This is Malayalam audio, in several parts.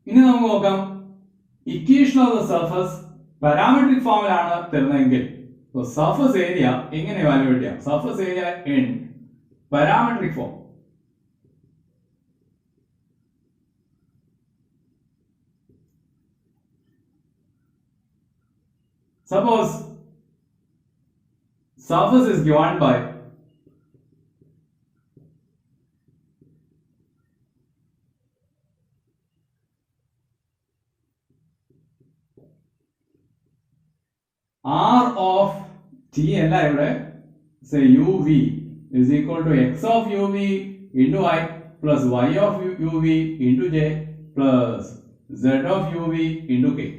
ഇനി നമുക്ക് നോക്കാം equation of the surface parametric ഫോമിലാണ് തരുന്നതെങ്കിൽ സർഫസ് ഏരിയ എങ്ങനെ ഇവാലുവേറ്റ് ചെയ്യാം? Surface area in parametric form. Suppose surface is given by R of T അല്ല ഇവിടെ say UV is equal to x of UV into I plus y of UV into J plus z of UV into K.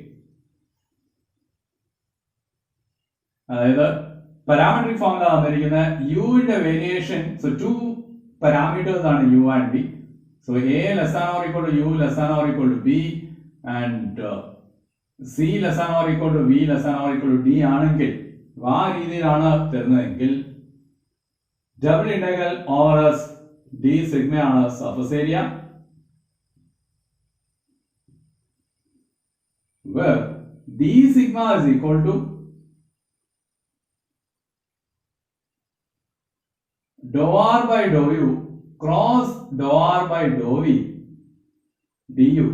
അതായത് പാരാമെട്രിക് ഫോമിലാണ് തന്നിരിക്കുന്നത് യുവിന്റെ വേരിയേഷൻ. സോ ടു പാരാമീറ്റേഴ്സ് ആണ് U and B. So A less than or equal to U less than or equal to B and C less than or equal to V less than or equal to D ആണെങ്കിൽ ആ രീതിയിലാണ് തരുന്നതെങ്കിൽ double integral over S D സിഗ്മയാണ് surface area. where d sigma is equal to dou r by dou u cross dou r by dou v du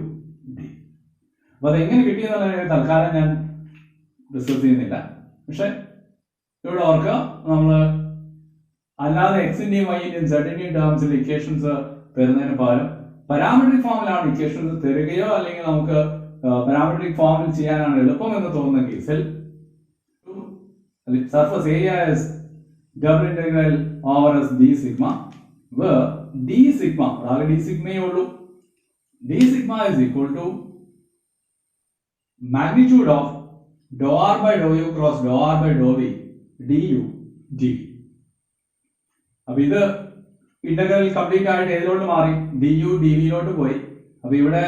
d. അപ്പോൾ അതെങ്ങനെ കിട്ടിയെന്നുള്ള തൽക്കാലം ഞാൻ ഡിസ്കസ് ചെയ്യുന്നില്ല. പക്ഷെ ഇവിടെ ഓർക്കുക, നമ്മൾ അല്ലാതെ എക്സിന്റെയും വൈന്റെയും സെഡിന്റെയും ടേംസിൽ ഇക്വേഷൻസ് തരുന്നതിന് പകരം പാരാമെട്രിക് ഫോമിലാണ് ഇക്വേഷൻസ് തരികയോ അല്ലെങ്കിൽ നമുക്ക് പാരാമെട്രിക് ഫോമിൽ ചെയ്യാനാണ് എളുപ്പം എന്ന് തോന്നുന്ന കേസിൽ surface area is double integral over s d sigma, where d sigma അതായത് d സിഗ്മയേ ഉള്ളൂ. d sigma is equal to magnitude of dou r by dou u cross dou r by dou v du d. അപ്പോൾ ഇത് ഇന്റഗ്രൽ കംപ്ലീറ്റ് ആയിട്ട് ഏതിലോട്ട് മാറി? du dv ലോട്ട് പോയി. അപ്പോൾ ഇവിടെ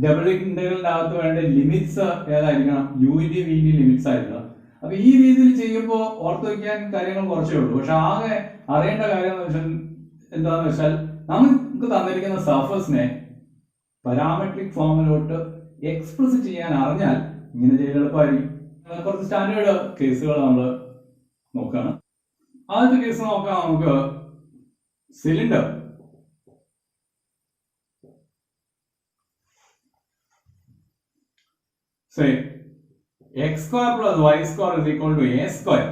ഡബിൾ ഇന്റഗ്രലിന്റെ അകത്ത് വേണ്ട ലിമിറ്റ്സ് ഏതായിരിക്കണം? യുവിന്റെ വിന്റെ ലിമിറ്റ്സ് ആയിരിക്കണം. അപ്പൊ ഈ രീതിയിൽ ചെയ്യുമ്പോൾ ഓർത്ത് വയ്ക്കാൻ കാര്യങ്ങൾ കുറച്ചേ ഉള്ളൂ. പക്ഷെ ആകെ അറിയേണ്ട കാര്യം എന്താണെന്ന് വെച്ചാൽ നമുക്ക് തന്നിരിക്കുന്ന സർഫസിനെ പാരാമെട്രിക് ഫോമിലോട്ട് എക്സ്പ്രസ് ചെയ്യാൻ അറിഞ്ഞാൽ ഇങ്ങനെ ചെയ്യാൻ എളുപ്പമായിരിക്കും. കുറച്ച് സ്റ്റാൻഡേർഡ് കേസുകൾ നമ്മൾ നോക്കുകയാണ്. ആദ്യത്തെ കേസ് നോക്കാം. നമുക്ക് cylinder say x square plus y square is equal to a square.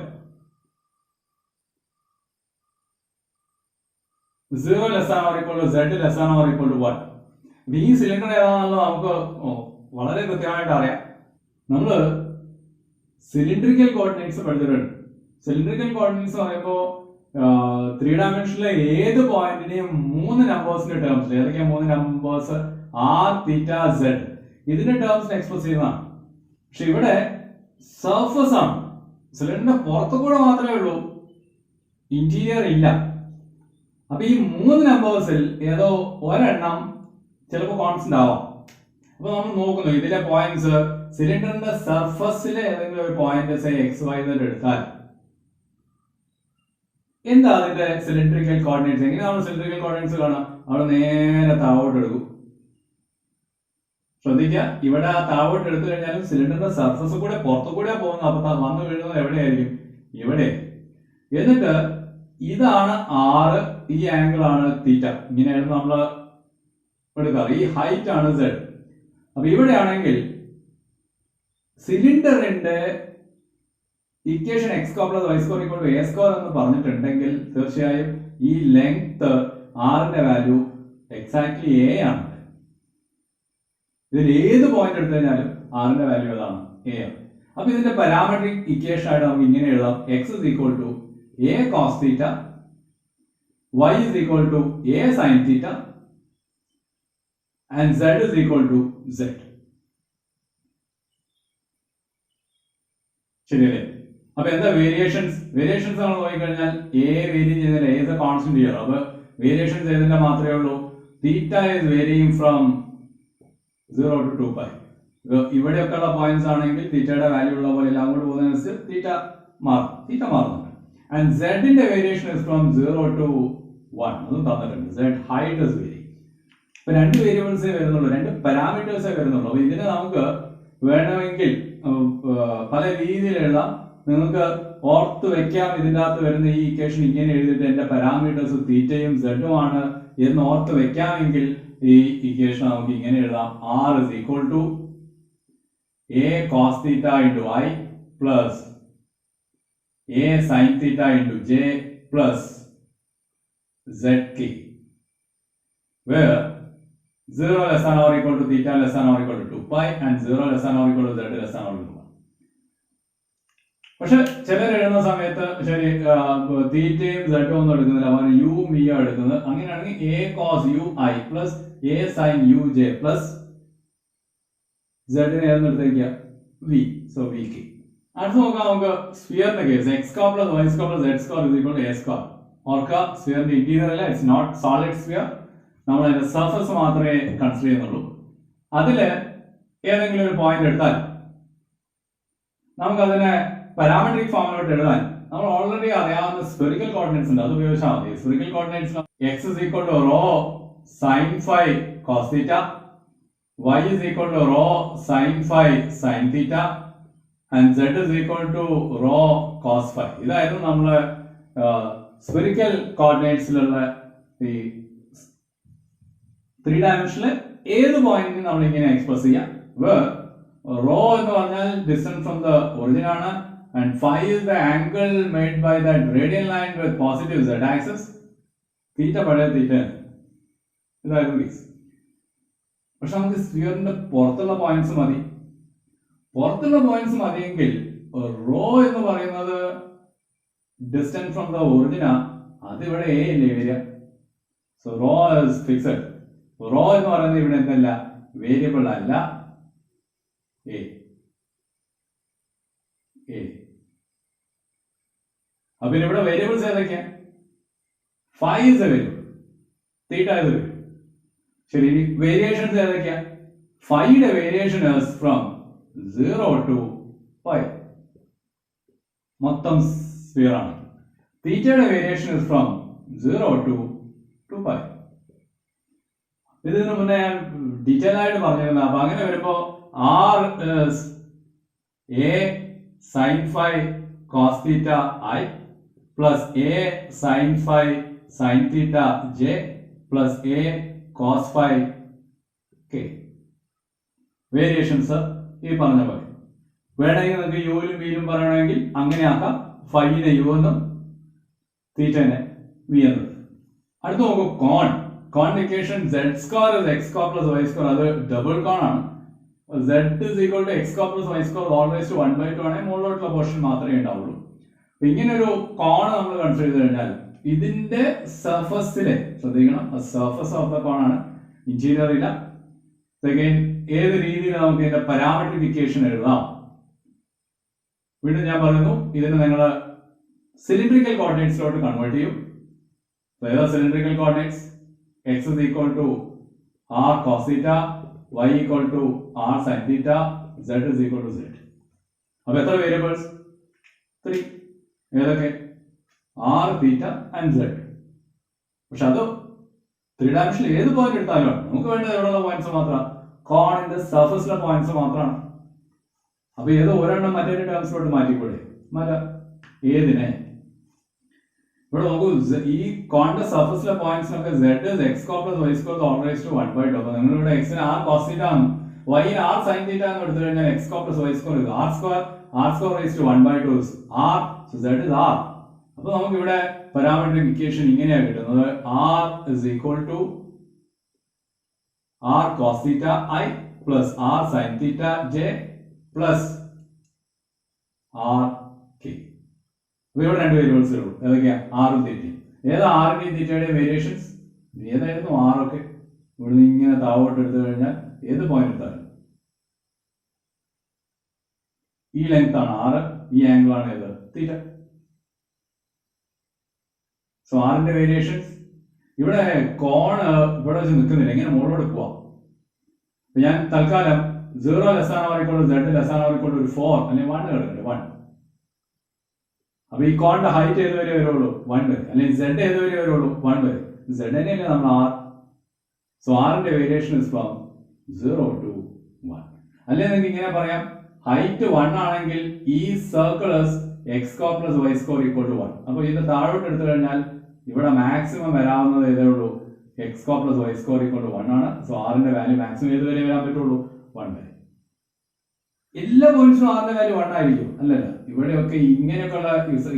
0 less than or equal to z less than or equal to 1. ഈ സിലിണ്ടർ ഏതാണെന്ന് നമുക്ക് വളരെ കൃത്യമായിട്ട് അറിയാം. നമ്മൾ സിലിണ്ടറിക്കൽ കോർഡിനേറ്റ്സ് പഠിച്ചിട്ടുണ്ട്. സിലിണ്ടറിക്കൽ കോർഡിനേറ്റ്സ് പറയുമ്പോൾ 3 ഡയമെൻഷനിലെ ഏത് പോയിന്റിനെയും 3 നമ്പേഴ്സിന്റെ ടേംസിൽ, ഏതൊക്കെയാ 3 നമ്പേഴ്സ്? r, θ, z ഇതിന്റെ ടേംസിൽ എക്സ്പ്രസ് ചെയ്യുന്നതാണ്. പക്ഷെ ഇവിടെ സർഫസ് ആണ്, സിലിണ്ടറിന്റെ പുറത്തു കൂടെ മാത്രമേ ഉള്ളൂ, ഇന്റീരിയർ ഇല്ല. അപ്പൊ ഈ 3 നമ്പേഴ്സിൽ ഏതോ ഒരെണ്ണം ചിലപ്പോൾ കോൺസ്റ്റന്റ് ആവാം. അപ്പൊ നമ്മൾ നോക്കുന്നു ഇതിലെ പോയിന്റ്സ്. സിലിണ്ടറിന്റെ സർഫസിലെ ഏതെങ്കിലും ഒരു പോയിന്റ് എക്സ് വൈ സെഡ് എടുത്താൽ എന്താ അതിന്റെ സിലിണ്ടറിക്കൽ കോർഡിനേറ്റ്സ്? എങ്ങനെയാണ് സിലിണ്ടറിക്കൽ കോർഡിനേറ്റ്സ് കാണാം? അവിടെ നേരെ താഴോട്ട് എടുക്കും. ശ്രദ്ധിക്കുക, ഇവിടെ ആ താഴോട്ട് എടുത്തു കഴിഞ്ഞാലും സിലിണ്ടറിന്റെ സർഫസ് കൂടെ പുറത്തു കൂടെ പോകുന്നത്. അപ്പൊ വന്ന് വീഴുന്നത് എവിടെയായിരിക്കും? ഇവിടെ. എന്നിട്ട് ഇതാണ് ആറ്, ഈ ആംഗിൾ ആണ് തീറ്റ. ഇങ്ങനെയാണ് നമ്മൾ എടുക്കാറ്. ഈ ഹൈറ്റ് ആണ് സെഡ്. അപ്പൊ ഇവിടെയാണെങ്കിൽ സിലിണ്ടറിന്റെ equation x square plus y square equal to a square എന്ന് പറഞ്ഞിട്ടുണ്ടെങ്കിൽ തീർച്ചയായും ഈ ലെങ്ത് ആറിന്റെ വാല്യൂ എക്സാക്ട്ലി a ആണ്. ഇതിൽ ഏത് പോയിന്റ് എടുത്തു കഴിഞ്ഞാലും ആറിന്റെ വാല്യൂ ഏതാണ്? a ആണ്. അപ്പൊ ഇതിന്റെ പാരാമെട്രിക് ഇക്വേഷൻ ആയിട്ട് നമുക്ക് ഇങ്ങനെ എഴുതാം: x is equal to a cos theta, y is equal to a sin theta, and z is equal to z. ശരിയല്ലേ? അപ്പൊ എന്താ വേരിയേഷൻസ് ആണ് നോക്കിക്കഴിഞ്ഞാൽ a വേരി ചെയ്യുന്നില്ല, a is a constant here. അപ്പൊ വേരിയേഷൻസ് ഏതിന്റെ മാത്രമേ ഉള്ളൂ? theta is varying from 0 to 2 pi. ഇവിടെയൊക്കെ ഉള്ള പോയിന്റ്സ് ആണെങ്കിൽ തീറ്റയുടെ വാല്യൂ ഉള്ള പോലെ എല്ലാം കൂടെ പോകുന്നതനുസരിച്ച് തീറ്റ മാറുന്നുണ്ട്. ആൻഡ് സെഡിന്റെ വേരിയേഷൻ ഇസ് ഫ്രം 0 to 1. അതും തന്നിട്ടുണ്ട്. Z height is very. ഇപ്പൊ രണ്ട് വേരിയബിൾസേ വരുന്നുള്ളൂ, രണ്ട് പാരാമീറ്റേഴ്സേ വരുന്നുള്ളൂ. അപ്പൊ ഇതിനെ നമുക്ക് വേണമെങ്കിൽ പല രീതിയിൽ എഴുതാം. നിങ്ങൾക്ക് ഓർത്ത് വെക്കാം, ഇതിൻ്റെ അകത്ത് വരുന്ന ഈ ഇക്വേഷൻ ഇങ്ങനെ എഴുതിയിട്ട് എന്റെ പാരാമീറ്റേഴ്സ് തീറ്റയും സെഡും ആണ് എന്ന് ഓർത്ത് വെക്കാമെങ്കിൽ ഈ ഇക്വേഷൻ നമുക്ക് ഇങ്ങനെ എഴുതാം. R is equal to a cos theta into i plus a sine theta into j plus ZK, where 0 less than or equal to theta less than or equal to 2 pi and 0 less than or equal to z less than or equal to 1. പക്ഷെ ചിലർ എഴുതുന്ന സമയത്ത് ശരി തീറ്റയും സെഡും ഒന്നും എടുക്കുന്നില്ല, അവർ യു മിയോ എടുക്കുന്നത്. അങ്ങനെയാണെങ്കിൽ a cos u i plus a sine u j plus സെഡിനെ ഏതെന്ന് എടുത്തേക്കുക വി. So v k. അടുത്ത് നോക്കാം നമുക്ക് സ്ഫിയറിന്റെ case. X square plus y square plus z square is equal to a square. ഓർക്കുക, സ്ഫിയറിന്റെ ഇന്റീരിയർ അല്ല, ഇറ്റ്സ് നോട്ട് സോളിഡ് സ്ഫിയർ. നമ്മൾ അതിന്റെ സർഫസ് മാത്രമേ കൺസിഡർ ചെയ്യുന്നുള്ളൂ. അതില് ഏതെങ്കിലും ഒരു പോയിന്റ് എടുത്താൽ നമുക്ക് അതിനെ പാരാമെട്രിക് ഫോമിലോട്ട് എഴുതാൻ നമ്മൾ ഓൾറെഡി അറിയാവുന്ന സ്ഫെറിക്കൽ കോർഡിനേറ്റ്സ് ഉണ്ട്, അത് ഉപയോഗിച്ചാൽ മതി. Spherical coordinates x is equal to rho sine phi cos theta, y is equal to rho sin phi sin theta and z is equal to rho cos phi. ഇതായിരുന്നു നമ്മള് സ്ഫെറിക്കൽ കോർഡിനേറ്റ്സിലുള്ള ഈ 3 ഡയമെൻഷനിൽ ഏത് പോയിന്റിനും നമ്മൾ ഇങ്ങനെ എക്സ്പ്രസ് ചെയ്യാം. റോ എന്ന് പറഞ്ഞാൽ ഡിസ്റ്റൻസ് ഫ്രം ദ ഒറിജിൻ ആണ്, and phi is the angle made by that radial line with positive z axis. തീറ്റ പഴയ തീറ്റ. ഇതായിരുന്നു കേസ്. പക്ഷെ നമുക്ക് സ്ഫിയറിന്റെ പുറത്തുള്ള പോയിന്റ്സ് മതി. പുറത്തുള്ള പോയിന്റ്സ് മതിയെങ്കിൽ റോ എന്ന് പറയുന്നത് ഡിസ്റ്റൻസ് ഫ്രം ദ ഒറിജിന, അതിവിടെ എ അല്ലേ വരിക. So rho is fixed. Rho എന്ന് പറയുന്നത് ഇവിടെ എന്തല്ല, വേരിയബിൾ അല്ല, എ. അപ്പൊ ഇവിടെ വേരിയബിൾസ് ഏതൊക്കെയാ? phi is a variable, theta is a variable. ശരി, വേരിയേഷൻസ് ഏതൊക്കെയാ? ഫൈയുടെ വേരിയേഷൻ ഫ്രം 0 to pi, മൊത്തം സ്ഫിയർ ആണ്. തീറ്റയുടെ വേരിയേഷൻ ഫ്രം 0 to 2 pi. ഇതിനു മുന്നേ ഞാൻ ഡീറ്റെയിൽ ആയിട്ട് പറഞ്ഞിരുന്നു. അപ്പൊ അങ്ങനെ വരുമ്പോ r a sine phi cos theta i plus a sine phi sine theta j plus a cos phi k. Variations ഈ പറഞ്ഞ പോലെ. വേണമെങ്കിൽ നമുക്ക് യുവിലും വിയിലും പറയണമെങ്കിൽ അങ്ങനെ ആക്കാം. ഫൈനെ യു എന്നും തീറ്റനെ വി എന്നും. അടുത്ത് നോക്കൂ, cone. Condition z square is x square plus y square. അത് ഡബിൾ കോൺ ആണ്. z is equal to x square plus y square all raise to 1/2 ആണ്. മുകളിലോട്ടുള്ള പോർഷൻ മാത്രമേ ഉണ്ടാവുള്ളൂ. അപ്പൊ ഇങ്ങനെ ഒരു കോൺ നമ്മൾ കൺസിഡർ ചെയ്ത് കഴിഞ്ഞാൽ ഇതിന്റെ സർഫസിലെ ശ്രദ്ധിക്കണം, സർഫസ് ഓഫ് ദ കോൺ ആണ്, ഇന്റീരിയർ ഇല്ല. സെക്കൻഡ്, ഏത് രീതിയിൽ നമുക്ക് ഇതിന്റെ പാരാമെട്രിക് ഇക്വേഷൻ എഴുതാം? വീണ്ടും ഞാൻ പറയുന്നു, ഇതിന് നിങ്ങൾ സിലിണ്ടറിക്കൽ കോർഡിനേറ്റ്സിലോട്ട് കൺവേർട്ട് ചെയ്യും. ഏതാ cylindrical coordinates? X is equal to r cos theta, y equal to r sine theta, z is equal to z. അപ്പൊ എത്ര വേരിയബിൾസ്? 3. ഏതൊക്കെ? R, theta and z. പക്ഷെ അത് 3 ഡയമെൻഷനിൽ ഏത് പോയിന്റ് എടുത്താലും നമുക്ക് വേണ്ടത് എവിടെയുള്ള പോയിന്റ്സ് മാത്രമാണ്, കോണിന്റെ സർഫസിലെ പോയിന്റ്സ് മാത്രമാണ്. അപ്പൊ ഏത് ഒരെണ്ണം മറ്റൊരു ടേംസിലോട്ട് മാറ്റിക്കൂടെ? മാറ്റാം. ഏതിനെ? ഇവിടെ നോക്കൂ, ഈ കോണിന്റെ സർഫസിലെ പോയിന്റ്സിനൊക്കെ z is x square plus y square all raised to 1/2. അപ്പൊ നിങ്ങൾ ഇവിടെ x ന് r cos theta ആണ്, y ന് r sin theta എന്ന് എടുത്തു കഴിഞ്ഞാൽ x square plus y square is r square raised to 1/2 is r. So z is r. അപ്പൊ നമുക്ക് ഇവിടെ പാരാമെട്രിക് ഇക്വേഷൻ ഇങ്ങനെയാണ് കിട്ടുന്നത്. r is equal to r cos theta i plus r sin theta j plus r k. അപ്പൊ ഇവിടെ രണ്ട് വേരിയബിൾസ് ഉള്ളൂ. ഏതൊക്കെയാ? ആറും തീറ്റയും. ഏതാ ആറിന്റെയും തീറ്റയുടെയും വേരിയേഷൻസ്? ഏതായിരുന്നു ആറൊക്കെ? ഇവിടുന്ന് ഇങ്ങനെ താവോട്ട് എടുത്തു കഴിഞ്ഞാൽ ഏത് പോയിന്റ് എടുത്താലും ഈ ലെങ്ത് ആണ് ആറ്, ഈ ആംഗിൾ ആണ് ഏത്? തീറ്റ. സോ ആറിന്റെ വേരിയേഷൻസ്. ഇവിടെ കോണ് ഇവിടെ വെച്ച് നിൽക്കുന്നില്ല, ഇങ്ങനെ മുകളിലോട്ട് പോവാം. ഞാൻ തൽക്കാലം 0 less than or equal to z less than or equal to ഒരു 4 അല്ലെങ്കിൽ 1 കിടക്കുന്നുണ്ട്, 1. അപ്പൊ ഈ കോണിന്റെ ഹൈറ്റ് ഏത് വരെ വരുള്ളൂ? 1 വരെ. അല്ലെങ്കിൽ z ഏത് വരെ വരുള്ളൂ? 1 വരെ. z തന്നെയല്ലേ നമ്മൾ ആർ. സോ ആറിന്റെ വേരിയേഷൻ ഇസ് ഫ്രം 0 to 1. അല്ലെങ്കിൽ നിങ്ങൾക്ക് ഇങ്ങനെ പറയാം, ഹൈറ്റ് 1 ആണെങ്കിൽ ഈ circles x square plus y square equal to 1. അപ്പൊ ഇത് താഴോട്ട് എടുത്തു കഴിഞ്ഞാൽ ഇവിടെ മാക്സിമം വരാവുന്നത് ഏതേ ഉള്ളൂ, x square plus y square equal to 1 ആണ്. സോ ആറിന്റെ വാല്യൂ മാക്സിമം ഏത് വരെ വരാൻ പറ്റുള്ളൂ, 1 വരെ. എല്ലാ പോയിന്റ്സിലും ആറിന്റെ വാല്യൂ 1 ആയിരിക്കും, അല്ലല്ല. ഇവിടെയൊക്കെ ഇങ്ങനെയൊക്കെയുള്ള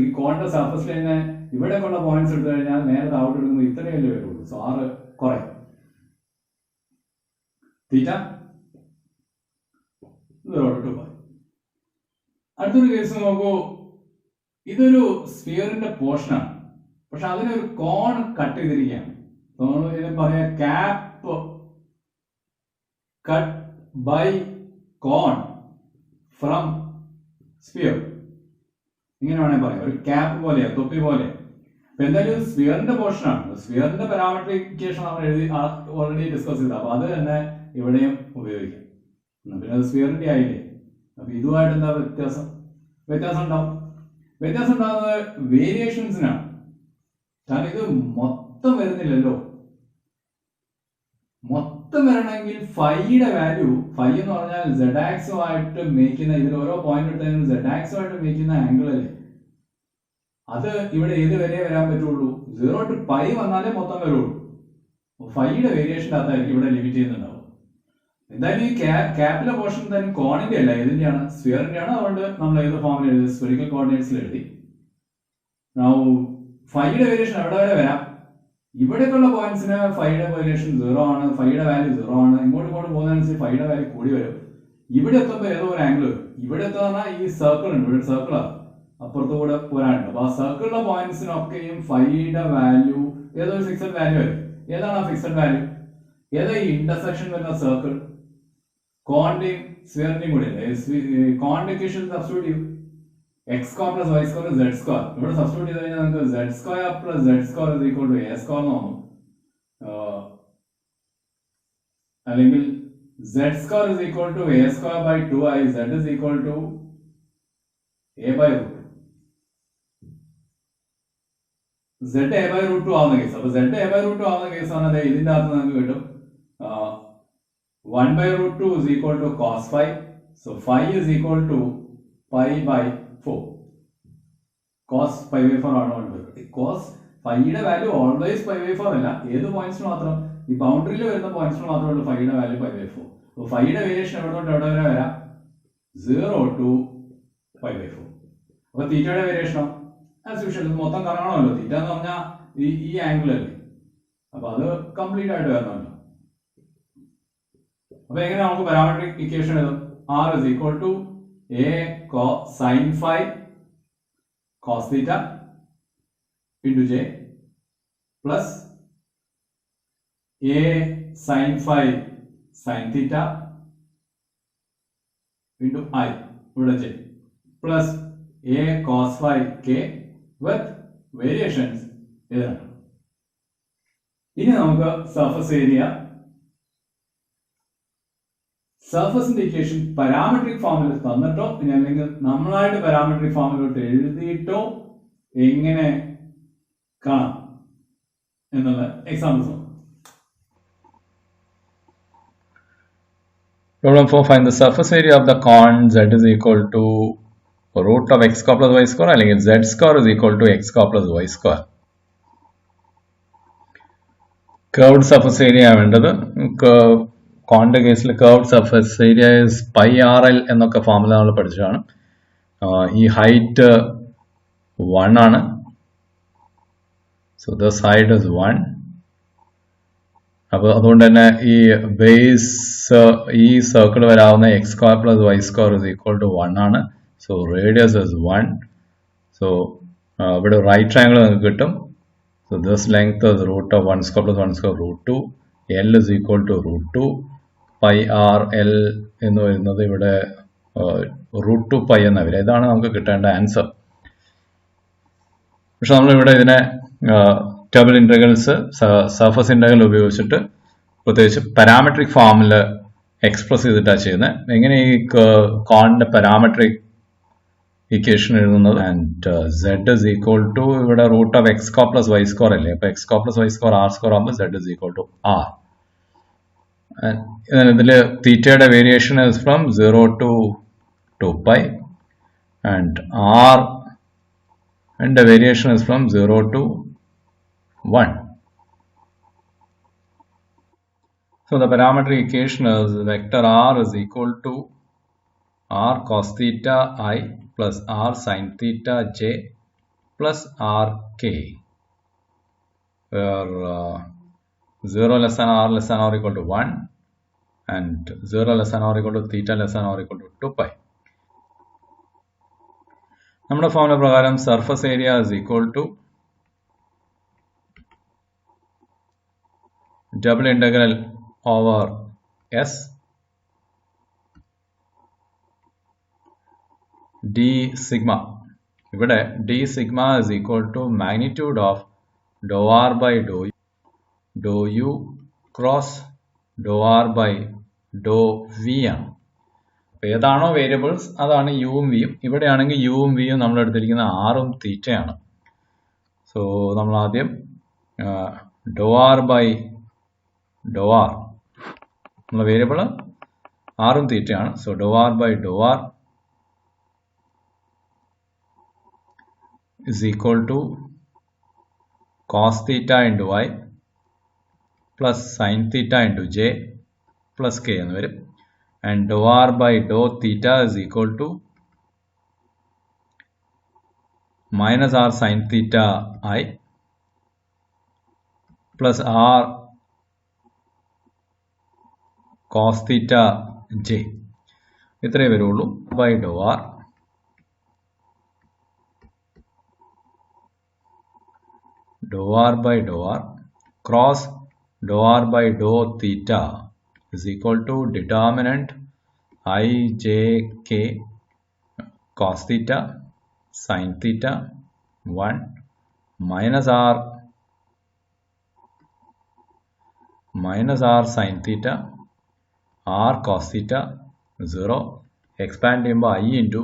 ഈ കോണിന്റെ സർഫസിൽ തന്നെ ഇവിടെയൊക്കെയുള്ള പോയിന്റ്സ് എടുത്തു കഴിഞ്ഞാൽ നേരെ താഴോട്ട് എടുക്കുമ്പോൾ ഇത്രയല്ലേ വരുള്ളൂ. സോ 6 കുറയും. തീറ്റ 0 to 2. അടുത്തൊരു കേസ് നോക്കൂ. ഇതൊരു സ്ഫിയറിന്റെ പോർഷനാണ്, പക്ഷെ അതിനൊരു കോൺ കട്ട് ചെയ്തിരിക്കുകയാണ്. ഇത് പറയാം cap cut by cone from sphere. ഇങ്ങനെ വേണേൽ പറയാം, ഒരു ക്യാപ്പ് പോലെയാ, തൊപ്പി പോലെ. അപ്പൊ എന്തായാലും സ്ഫിയറിന്റെ പോർഷനാണ്. സ്ഫിയറിന്റെ പാരാമെട്രിക് ഇക്വേഷൻ നമ്മൾ ഓൾറെഡി ഡിസ്കസ് ചെയ്ത, അപ്പൊ അത് തന്നെ ഇവിടെയും ഉപയോഗിക്കാം. പിന്നെ അത് സ്ഫിയറിന്റെ ആയില്ലേ. അപ്പൊ ഇതുമായിട്ട് എന്താ വ്യത്യാസം ഉണ്ടാവും. വ്യത്യാസം ഉണ്ടാകുന്നത് വേരിയേഷൻസിനാണ്. കാരണം ഇത് മൊത്തം വരുന്നില്ലല്ലോ. മൊത്തം വരണമെങ്കിൽ ഫൈയുടെ വാല്യൂ, ഫൈ എന്ന് പറഞ്ഞാൽ z ആക്സുമായിട്ട് മേക്കുന്ന, ഇതിൽ ഓരോ പോയിന്റ് എടുത്താലും z ആക്സുമായിട്ട് മേക്കുന്ന ആംഗിൾ അല്ലേ, അത് ഇവിടെ ഏത് വരെ വരാൻ പറ്റുള്ളൂ, 0 to π വന്നാലേ മൊത്തം വരുള്ളൂ. ഫൈയുടെ വേരിയേഷൻ്റെ അകത്തായിരിക്കും ഇവിടെ ലിമിറ്റ് ചെയ്യുന്നുണ്ടാവും. എന്തായാലും ഈ ക്യാപ്പിലെ പോർഷൻ എന്തായാലും കോണിന്റെ അല്ല, ഏതിന്റെയാണ്, സ്ഫിയറിന്റെ ആണ്. അതുകൊണ്ട് നമ്മൾ ഏത് ഫോമിൽ എഴുതി, സ്ഫെറിക്കൽ കോർഡിനേറ്റ്സിൽ എഴുതി. ഫൈയുടെ വേരിയേഷൻ എവിടെ വരെ വരാം, ഇവിടേക്കുള്ള പോയിന്റ്സിന് ഫൈയുടെ വേരിയേഷൻ 0 ആണ്, ഫൈയുടെ വാല്യൂ 0 ആണ്. ഇങ്ങോട്ട് പോകുന്നതനുസരിച്ച് ഫൈയുടെ വാല്യൂ കൂടി വരും. ഇവിടെ എത്തുമ്പോൾ ഏതോ ഒരു ആംഗിൾ വരും. ഇവിടെ എത്തുന്ന ഈ സർക്കിൾ ഉണ്ട്, ഇവിടെ സർക്കിളാണ്, അപ്പുറത്ത് കൂടെ പോരാനുണ്ട്. അപ്പൊ ആ സർക്കിളിലെ പോയിന്റ്സിനൊക്കെയും ഫൈയുടെ വാല്യൂ ഏതോ ഒരു ഫിക്സഡ് വാല്യൂ വരും. ഏതാണ് ആ ഫിക്സഡ് വാല്യൂ, ഏതാ ഈ ഇന്റർസെക്ഷൻ വരുന്ന സർക്കിൾ, കോണിന്റെയും സ്ഫിയറിന്റെയും കൂടെ അല്ലേ. കോണിന്റെ ഇക്വേഷൻ സബ്സ്റ്റിറ്റ്യൂട്ട് ചെയ്യും, x square plus y square z square. ഇവിടെ സബ്സ്റ്റിറ്റ്യൂട്ട് ചെയ്ത് കഴിഞ്ഞാൽ നമുക്ക് z square plus z square is equal to a square എന്ന് തോന്നും. അല്ലെങ്കിൽ z square is equal to a square by 2i, z is equal to a by root. z a by root 2 ആവുന്ന കേസ്. അപ്പൊ z a ബൈ റൂട്ട് 2 ആവുന്ന കേസാണ്. അതെ, ഇതിന്റെ അകത്ത് നമുക്ക് കിട്ടും 1 by root 2 is equal to cos phi. So phi is equal to pi by 4. Cos pi by 4 ആണ് വേണ്ടത്. Cos ഫൈയുടെ വാല്യൂ ഓൾവേസ് പൈ ബൈ 4 അല്ല, ഏത് പോയിന്റ്സിന് മാത്രം, ഈ ബൗണ്ടറിയിൽ വരുന്ന പോയിന്റ്സിന് മാത്രമേ ഫൈയുടെ വാല്യൂ പൈ ബൈ 4. അപ്പോൾ ഫൈയുടെ വേരിയേഷൻ എവിടെ തൊട്ട് എവിടെ വരെ വരാം, 0 to പൈ ബൈ 4. അപ്പോൾ തീറ്റയുടെ വേരിയേഷനോ ആസ് യൂഷ്വൽ മൊത്തം കറങ്ങണമല്ലോ. തീറ്റ എന്ന് പറഞ്ഞാൽ ഈ ആംഗിൾ അല്ലേ, അപ്പൊ അത് കംപ്ലീറ്റ് ആയിട്ട് വരണമല്ലോ. അപ്പൊ എങ്ങനെ നമുക്ക് പാരാമെട്രിക് ഇക്വേഷൻ എഴുതും, r is equal to a sin phi cos theta into j plus a sin phi sin theta into I ഇവിടെ j plus a cos phi k with variations എഴുതണം. ഇനി നമുക്ക് സർഫസ് ഏരിയ, സർഫസിന്റെ ഇക്വേഷൻ പാരാമെട്രിക് ഫോമിൽ തന്നിട്ടോ ഇനി അല്ലെങ്കിൽ നമ്മളായിട്ട് പാരാമെട്രിക് ഫോമിലോട്ട് എഴുതിയിട്ടോ എങ്ങനെ കാണാം എന്നുള്ള examples. Problem 4, find the surface area of the cone z is equal to root of x square plus y square അല്ലെങ്കിൽ z square is equal to x square plus y square. Curved surface area വേണ്ടത്. കോണിന്റെ കേസിൽ curved surface area is pi r l എന്നൊക്കെ ഫോർമുല നമ്മൾ പഠിച്ചതാണ്. ഈ ഹൈറ്റ് 1 ആണ്. So this height is 1. അപ്പോൾ അതുകൊണ്ട് തന്നെ ഈ ബേസ് ഈ സർക്കിൾ വരാവുന്ന x square plus y square is equal to 1 ആണ്. So radius is 1. സോ ഇവിടെ റൈറ്റ് ട്രയാങ്കിൾ നിങ്ങൾക്ക് കിട്ടും. So this length is root of 1 square plus 1 square root 2. L is equal to root 2. Pi r L എന്ന് വരുന്നത് ഇവിടെ റൂട്ട് 2 പൈ എന്ന വരിക. ഇതാണ് നമുക്ക് കിട്ടേണ്ട ആൻസർ. പക്ഷെ നമ്മളിവിടെ ഇതിനെ ടേബിൾ ഇന്റഗ്രൽസ്, സർഫസ് ഇന്റഗ്രൽ ഉപയോഗിച്ചിട്ട് പ്രത്യേകിച്ച് പാരാമെട്രിക് ഫോമിൽ എക്സ്പ്രസ് ചെയ്തിട്ടാണ് ചെയ്യുന്നത്. എങ്ങനെ ഈ കോണിന്റെ പാരാമെട്രിക് ഇക്വേഷൻ എഴുതുന്നത്, and z is equal to ഇവിടെ root of x square plus y square അല്ലേ, അപ്പൊ x square plus y square r square ആകുമ്പോൾ z is equal to r. ഇതിൽ തീറ്റയുടെ variation is from 0 to 2 pi and r and the variation is from 0 to 1. So the parametric equation is vector r is equal to r cos theta I plus r sin theta j plus r k, where 0 less than r less than or equal to 1 and 0 less than or equal to theta less than or equal to 2 pi. നമ്മുടെ ഫോർമുല പ്രകാരം surface area is equal to double integral over S d sigma. ഇവിടെ d sigma is equal to magnitude of dou r by dou u cross dou r by dou v ആണ്. അപ്പോൾ ഏതാണോ വേരിയബിൾസ് അതാണ് യുവും വിയും. ഇവിടെയാണെങ്കിൽ യുവും വിയും നമ്മൾ എടുത്തിരിക്കുന്ന ആറും തീറ്റയാണ്. സോ നമ്മൾ ആദ്യം doe r by doe r നമ്മുടെ വേരിയബിൾ ആറും തീറ്റയാണ്. So doe r by doe r is equal to cos theta into y plus sin theta into j plus k എന്ന് വരും. And dou r by dou theta is equal to minus r sin theta I plus r cos theta j. ഇത്രയേ വരുള്ളൂ. by dou r dou r by dou r cross dou r by dou theta is equal to determinant I j k cos theta sin theta 1 minus r sin theta r cos theta 0 expand ചെയ്യുമ്പോൾ I into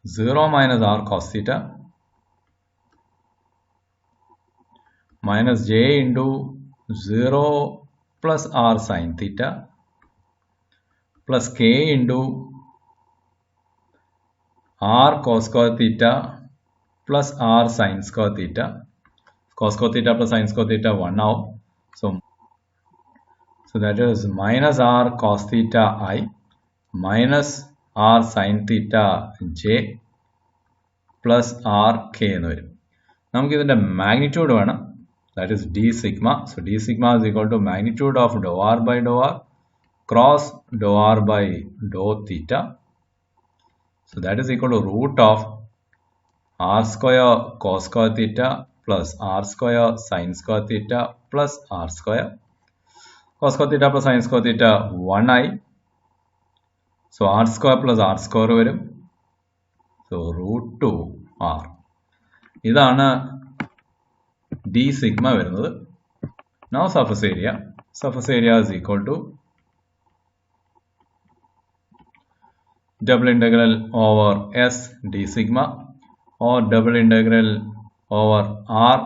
0 minus r cos theta minus j into 0 plus r sin theta plus k into r cos square theta plus r sin square theta. Cos square theta plus sin square theta 1 out. So that is minus r cos theta I minus r sin theta j plus r k എന്ന് വരും. നമുക്ക് ഇതിന്റെ മാഗ്നിറ്റ്യൂഡ് വേണം. That is d sigma. So d sigma is equal to magnitude of dou r by dou r cross dou r by dou theta. So that is equal to root of r square cos square theta plus r square sin square theta plus r square. Cos square theta plus sin square theta 1i. So r square plus r square വരും. So root 2r. ഇതാണ് d sigma വരുന്നത്. Now surface area. Surface area is equal to double integral over S d sigma or double integral over R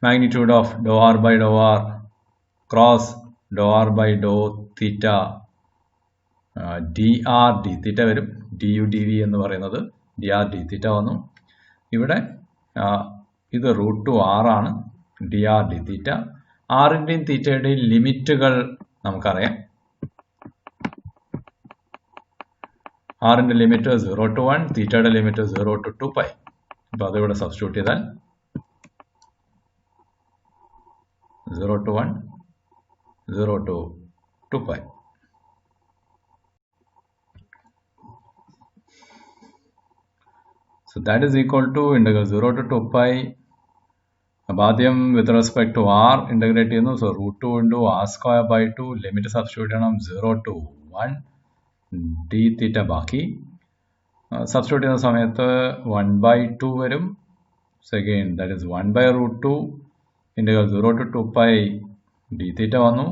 magnitude of dou r by dou r cross dou r by dou theta dr d theta വരും. du dv എന്ന് പറയുന്നത് dr d theta വന്നു. ഇവിടെ ഇത് റൂട്ട് 2r ആണ്. dr d theta. ആറിൻ്റെയും തീറ്റയുടെയും ലിമിറ്റുകൾ നമുക്കറിയാം. ആറിൻ്റെ ലിമിറ്റ് 0 to 1, തീറ്റയുടെ ലിമിറ്റ് 0 to 2 pi. അപ്പോൾ അതിവിടെ സബ്സ്റ്റിറ്റ്യൂട്ട് ചെയ്താൽ 0 to 1, 0 to 2 pi. So that is equal to integral 0 to 2 pi. അപ്പോൾ ആദ്യം with respect to r integrate ചെയ്യുന്നു. So root 2 into r square by 2 limit substitute ചെയ്യണം. 0 to 1 ഡി തീറ്റ ബാക്കി. സബ്സ്റ്റിറ്റ്യൂട്ട് ചെയ്യുന്ന സമയത്ത് 1/2 വരും. Second that is 1/√2 integral 0 to 2 pi d theta വന്നു.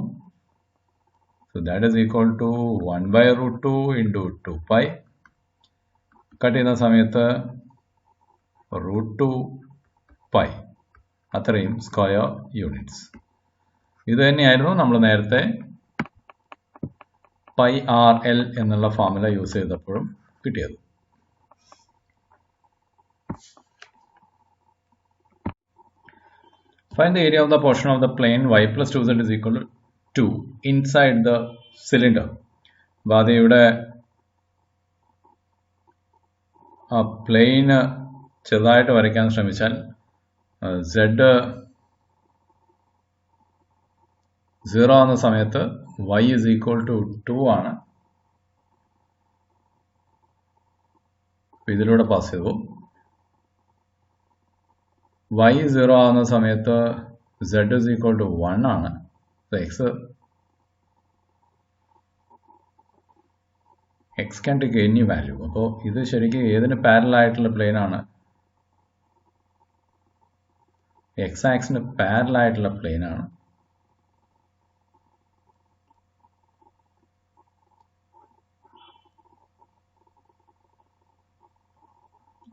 So that is equal to 1/√2 into 2 pi. Cut ചെയ്യുന്ന സമയത്ത് √2 pi അത്രയും സ്ക്വയർ യൂണിറ്റ്സ്. ഇത് തന്നെയായിരുന്നു നമ്മൾ നേരത്തെ പൈ ആർ എൽ എന്നുള്ള ഫോർമുല യൂസ് ചെയ്തപ്പോഴും കിട്ടിയത്. Find the area of the portion of the plane y plus 2z is equal to 2 inside the cylinder. അപ്പോൾ അത് ഇവിടെ ആ പ്ലെയിന് ചെറുതായിട്ട് വരയ്ക്കാൻ ശ്രമിച്ചാൽ z 0 ആവുന്ന സമയത്ത് y is equal to 2 ആണ്. ഇതിലൂടെ പാസ് ചെയ്തു. y 0 ആവുന്ന സമയത്ത് z is equal to 1 ആണ്. x can take any value. അപ്പോൾ ഇത് ശരിക്കും ഏതിന് പാരലൽ ആയിട്ടുള്ള പ്ലെയിൻ ആണ്? x ആക്സിന് പാരലൽ ആയിട്ടുള്ള പ്ലെയിൻ ആണ്.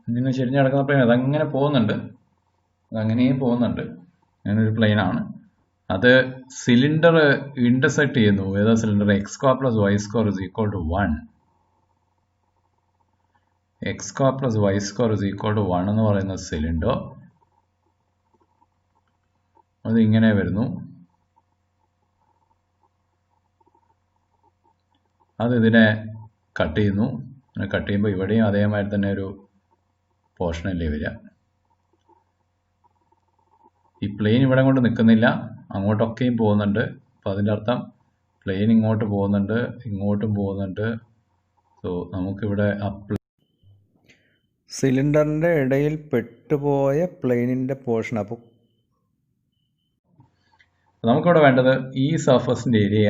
ഇങ്ങനെ ചെരിഞ്ഞ് കിടക്കുന്ന പ്ലെയിൻ അതങ്ങനെ പോകുന്നുണ്ട്, അതങ്ങനെയും പോകുന്നുണ്ട്. അങ്ങനൊരു പ്ലെയിൻ ആണ്. അത് സിലിണ്ടർ ഇന്റർസെക്ട് ചെയ്യുന്നു. ഏതാ cylinder? X square plus y square is equal to 1. X square plus y square is equal to 1 എന്ന് പറയുന്ന സിലിണ്ടർ അത് ഇങ്ങനെ വരുന്നു. അത് ഇതിനെ കട്ട് ചെയ്യുന്നു. കട്ട് ചെയ്യുമ്പോൾ ഇവിടെയും അതേമാതിരി തന്നെ ഒരു പോർഷനല്ലേ വരിക. ഈ പ്ലെയിൻ ഇവിടെ കൊണ്ട് നിൽക്കുന്നില്ല, അങ്ങോട്ടൊക്കെയും പോകുന്നുണ്ട്. അപ്പോൾ അതിൻ്റെ അർത്ഥം പ്ലെയിൻ ഇങ്ങോട്ട് പോകുന്നുണ്ട്, ഇങ്ങോട്ടും പോകുന്നുണ്ട്. സോ നമുക്കിവിടെ സിലിണ്ടറിൻ്റെ ഇടയിൽ പെട്ടുപോയ പ്ലെയിനിൻ്റെ പോർഷൻ. അപ്പോൾ നമുക്കിവിടെ വേണ്ടത് ഈ സർഫസിൻ്റെ ഏരിയ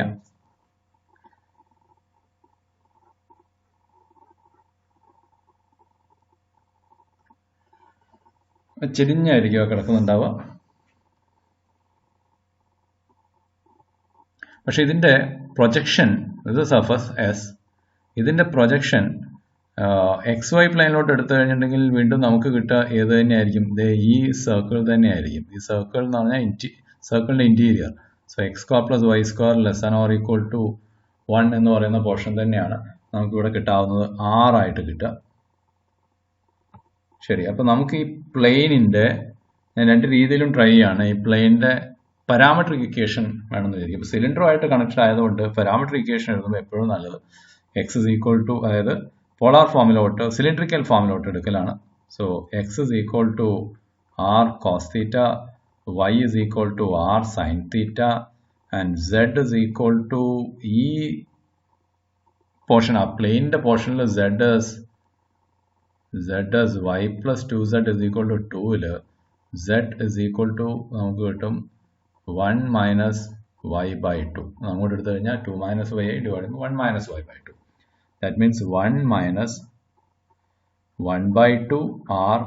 ചെരിഞ്ഞായിരിക്കും കിടക്കുന്നുണ്ടാവുക. പക്ഷെ ഇതിൻ്റെ പ്രൊജക്ഷൻ, ഇത് സർഫസ് എസ്, ഇതിൻ്റെ പ്രൊജക്ഷൻ എക്സ് വൈ പ്ലെയിനിലോട്ട് എടുത്തു കഴിഞ്ഞിട്ടുണ്ടെങ്കിൽ വീണ്ടും നമുക്ക് കിട്ടുക ഏത് തന്നെയായിരിക്കും? ഈ സർക്കിൾ തന്നെയായിരിക്കും. ഈ സർക്കിൾ എന്ന് പറഞ്ഞാൽ സർക്കിളിൻ്റെ interior. So x square plus y square less than or equal to 1 എന്ന് പറയുന്ന പോർഷൻ തന്നെയാണ് നമുക്കിവിടെ കിട്ടാവുന്നത്, 6 ആയിട്ട് കിട്ടുക. ശരി, അപ്പോൾ നമുക്ക് ഈ പ്ലെയിനിൻ്റെ, ഞാൻ രണ്ട് രീതിയിലും ട്രൈ ചെയ്യാണ്, ഈ പ്ലെയിനിൻ്റെ പാരാമെട്രിക് ഇക്വേഷൻ വേണമെന്ന് വിചാരിക്കും. ഇപ്പോൾ സിലിണ്ടറുമായിട്ട് കണക്റ്റഡ് ആയതുകൊണ്ട് പാരാമെട്രിക് ഇക്വേഷൻ എഴുതുമ്പോൾ എപ്പോഴും നല്ലത് എക്സ് ഇസ് ഈക്വൽ ടു, അതായത് പോളാർ ഫോമിലോട്ട് സിലിണ്ടറിക്കൽ ഫോമിലോട്ട് എടുക്കലാണ്. So x is equal to r cos theta, y is equal to r sine theta, and z is equal to ഈ പോർഷൻ, ആ പ്ലെയിനിൻ്റെ പോർഷനിൽ z as y plus 2z is equal to 2ൽ z is equal to നമുക്ക് കിട്ടും 1 minus y by 2. അങ്ങോട്ട് എടുത്തു കഴിഞ്ഞാൽ 2 minus y divided by 1 minus y by 2. That means 1 minus 1 by 2 r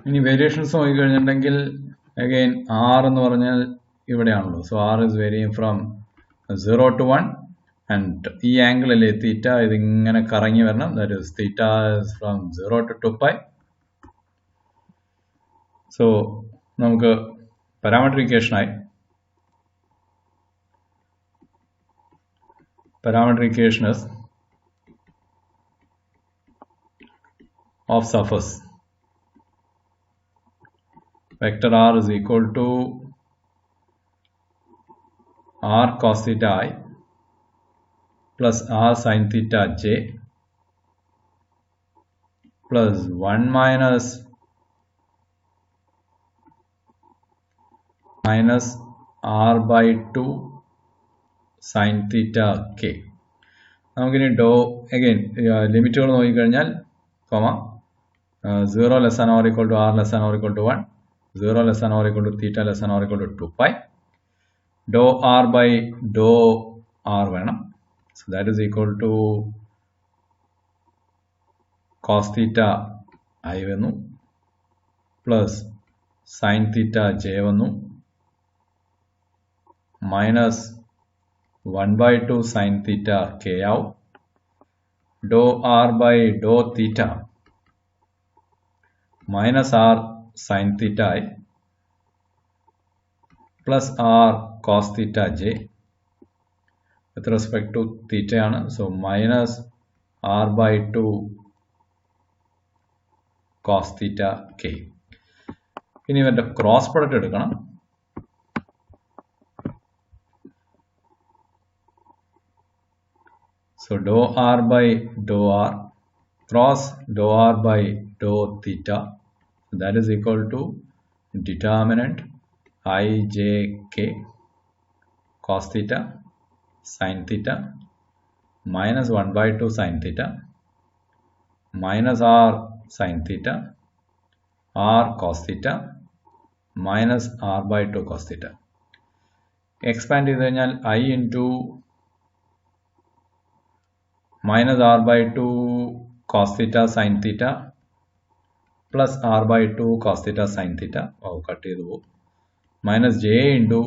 ഇനി വേരിയേഷൻസ് നോക്കിക്കഴിഞ്ഞിട്ടുണ്ടെങ്കിൽ അഗെയിൻ r എന്ന് പറഞ്ഞാൽ ഇവിടെയാണല്ലോ. So r is varying from 0 to 1 and ഈ ആംഗിൾ അല്ലേ തീറ്റ, ഇതിങ്ങനെ കറങ്ങി വരണം. That is theta is from 0 to 2π. So നമുക്ക് പാരാമെട്രിക് ഇക്വേഷനായി. Parametric equation is of surface vector r is equal to r cos theta I plus r sin theta j plus 1 minus r by 2 sin theta k. നമുക്കിനി ഡോ അഗെയിൻ ലിമിറ്റുകൾ നോക്കിക്കഴിഞ്ഞാൽ comma 0 less than or equal to r less than or equal to 1, 0 less than or equal to theta less than or equal to 2π, dou r by dou r വേണം. So that is equal to cos theta I വന്നു plus sin theta j വന്നു minus 1 by 2 sin theta k ആവും dou r by dou theta minus r sin theta I plus r cos theta j with respect to theta ആണ്. So minus r by 2 cos theta k. ഇനി ഇവരുടെ ക്രോസ് പ്രൊഡക്റ്റ് എടുക്കണം. So dou r by dou r cross dou r by dou theta, that is equal to determinant ijk cos theta sin theta minus 1 by 2 sin theta minus r sin theta r cos theta minus r by 2 cos theta. Expand ചെയ്ത് കഴിഞ്ഞാൽ I into minus r by 2 cos theta sin theta plus r by 2 cos theta sin theta cut ചെയ്തു പോകും. Minus j into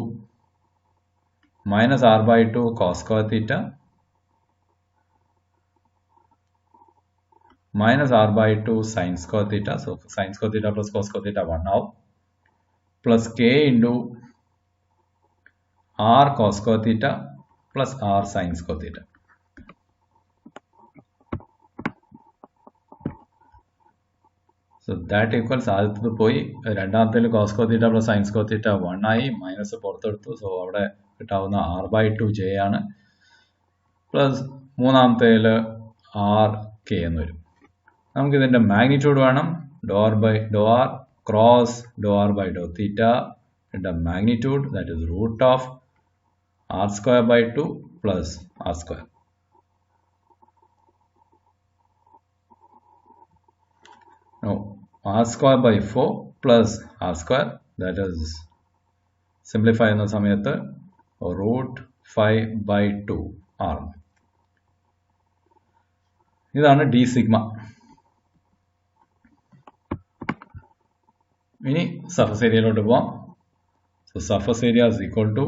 minus r by 2 cos square theta minus r by 2 sin square theta. So sin square theta plus cos square theta 1 ആവും. Plus k into r cos square theta plus r sin square theta. So that equals ആദ്യത്തത് പോയി, രണ്ടാമത്തേൽ cos square theta plus sin square theta 1 ആയി, മൈനസ് പുറത്തെടുത്തു. സോ അവിടെ കിട്ടാവുന്ന r by 2 j ആണ്. പ്ലസ് മൂന്നാമത്തേൽ r k എന്ന് വരും. നമുക്കിതിൻ്റെ മാഗ്നിറ്റ്യൂഡ് വേണം. dou r cross dou r by dou theta the magnitude, that is root of r square by 2 plus r square. Now r square by 4 plus r square, that is simplify എന്ന സമയത്ത് root 5 by 2 r. ഇതാണ് d സിഗ്മ. ഇനി സർഫസ് ഏരിയയിലോട്ട് പോവാം. So surface area is equal to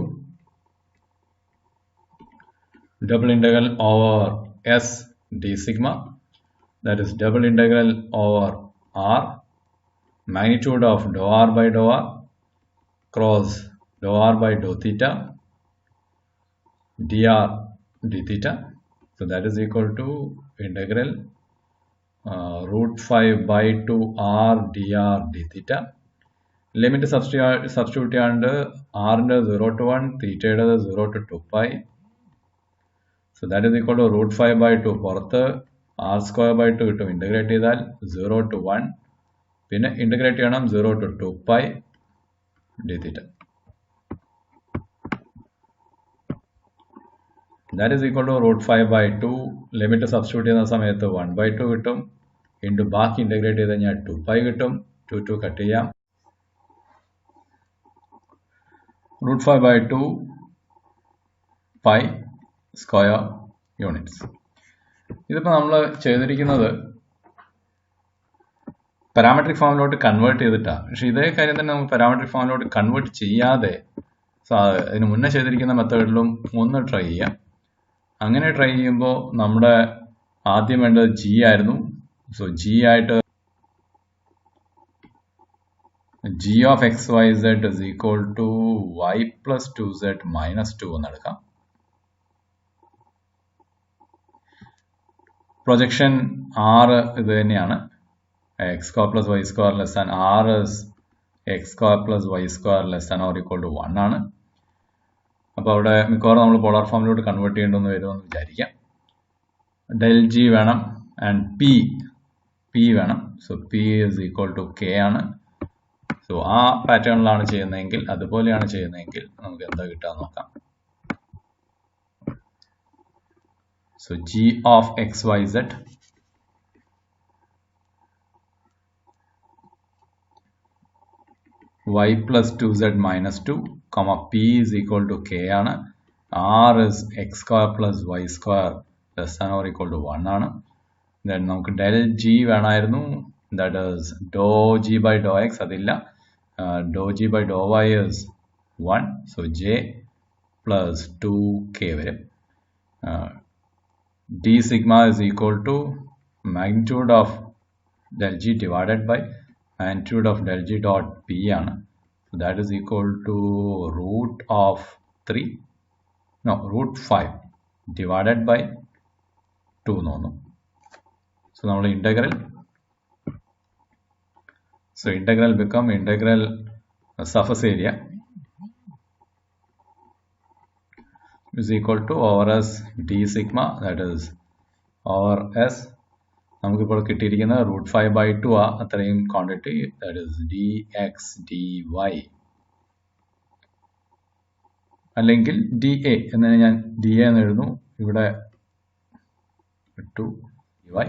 double integral over S d sigma, that is double integral over R, magnitude of dou R by dou R cross dou R by dou theta dr d theta. So that is equal to integral root 5 by 2 R dr d theta. Limit substitute ചെയ്യാണ്ട് r ന്റെ 0 to 1, തീറ്റയുടെ 0 to 2 pi. So that is equal to root 5 by 2 പുറത്ത് r square by 2 കിട്ടും. ഇൻ്റഗ്രേറ്റ് ചെയ്താൽ 0 to 1, പിന്നെ ഇൻ്റഗ്രേറ്റ് ചെയ്യണം 0 to 2 pi d theta. That is equal to root 5 by 2. Limit substitute ചെയ്യുന്ന സമയത്ത് 1 by 2 കിട്ടും. ഇൻറ്റു ബാക്കി ഇൻ്റഗ്രേറ്റ് ചെയ്ത് കഴിഞ്ഞാൽ 2 pi കിട്ടും. 2 കട്ട് ചെയ്യാം. root 5 by 2 pi square units. ഇതിപ്പോൾ നമ്മൾ ചെയ്തിരിക്കുന്നത് പാരാമെട്രിക് ഫോമിലോട്ട് കൺവേർട്ട് ചെയ്തിട്ടാണ്. പക്ഷേ ഇതേ കാര്യം തന്നെ നമുക്ക് പാരാമെട്രിക് ഫോമിലോട്ട് കൺവേർട്ട് ചെയ്യാതെ അതിന് മുന്നേ ചെയ്തിരിക്കുന്ന മെത്തേഡിലും ഒന്ന് ട്രൈ ചെയ്യാം. അങ്ങനെ ട്രൈ ചെയ്യുമ്പോൾ നമ്മുടെ ആദ്യം വേണ്ടത് g ആയിരുന്നു. സോ g ആയിട്ട് g of xyz is equal to y plus 2z minus 2 എന്നെടുക്കാം. പ്രൊജക്ഷൻ r ഇത് തന്നെയാണ്. x square plus y square less than r is x square plus y square less than or equal to 1 ആണ്. അപ്പോൾ അവിടെ മിക്കവാറും നമ്മൾ പോളാർ ഫോമിലോട്ട് കൺവേർട്ട് ചെയ്യേണ്ടെന്ന് വരുമെന്ന് വിചാരിക്കാം. del g വേണം ആൻഡ് p വേണം. So p is equal to k ആണ്. സോ ആ പാറ്റേണിലാണ് ചെയ്യുന്നതെങ്കിൽ, അതുപോലെയാണ് ചെയ്യുന്നതെങ്കിൽ നമുക്ക് എന്താ കിട്ടുക നോക്കാം. So g of xyz y plus 2z minus 2, p is equal to k ആണ്. r is x square plus y square less than or equal to 1 ആണ്. then നമുക്ക് del g വേണമായിരുന്നു, that is dou g by dou x, അതില്ല. dou g by dou y is 1, so j plus 2k വരും. d sigma is equal to magnitude of del g divided by magnitude of del g dot p ആണ്. So that is equal to root of 3, no, root 5 divided by 2 എന്ന് വന്നു. So നമ്മൾ integral become integral surface area is equal to over s d sigma, that is over s നമുക്കിപ്പോൾ കിട്ടിയിരിക്കുന്നത് root 5 by 2 ആ അത്രയും quantity, that is dx dy അല്ലെങ്കിൽ dA എന്നതിന് ഞാൻ dA എന്ന് എഴുതുന്നു, ഇവിടെ 2 dy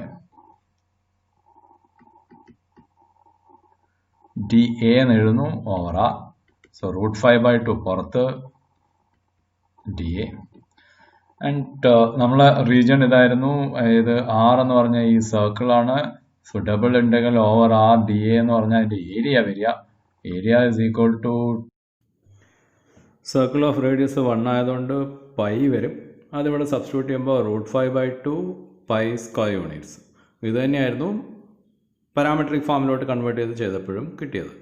dA എന്ന് എഴുതുന്നു ഓവർ ആ. സോ root 5 by 2 പുറത്ത് dA. ആൻഡ് നമ്മളെ റീജിയൻ ഇതായിരുന്നു, ഇത് ആർ എന്ന് പറഞ്ഞ ഈ സർക്കിളാണ്. So double integral over r d a എന്ന് പറഞ്ഞാൽ അതിൻ്റെ ഏരിയ വരിക. Area is equal to circle of radius 1 ആയതുകൊണ്ട് പൈ വരും. അതിവിടെ സബ്സ്റ്റിറ്റ്യൂട്ട് ചെയ്യുമ്പോൾ root 5 by 2 pi square units. ഇത് തന്നെയായിരുന്നു പാരാമെട്രിക് ഫോമിലോട്ട് കൺവേർട്ട് ചെയ്തപ്പോഴും കിട്ടിയത്.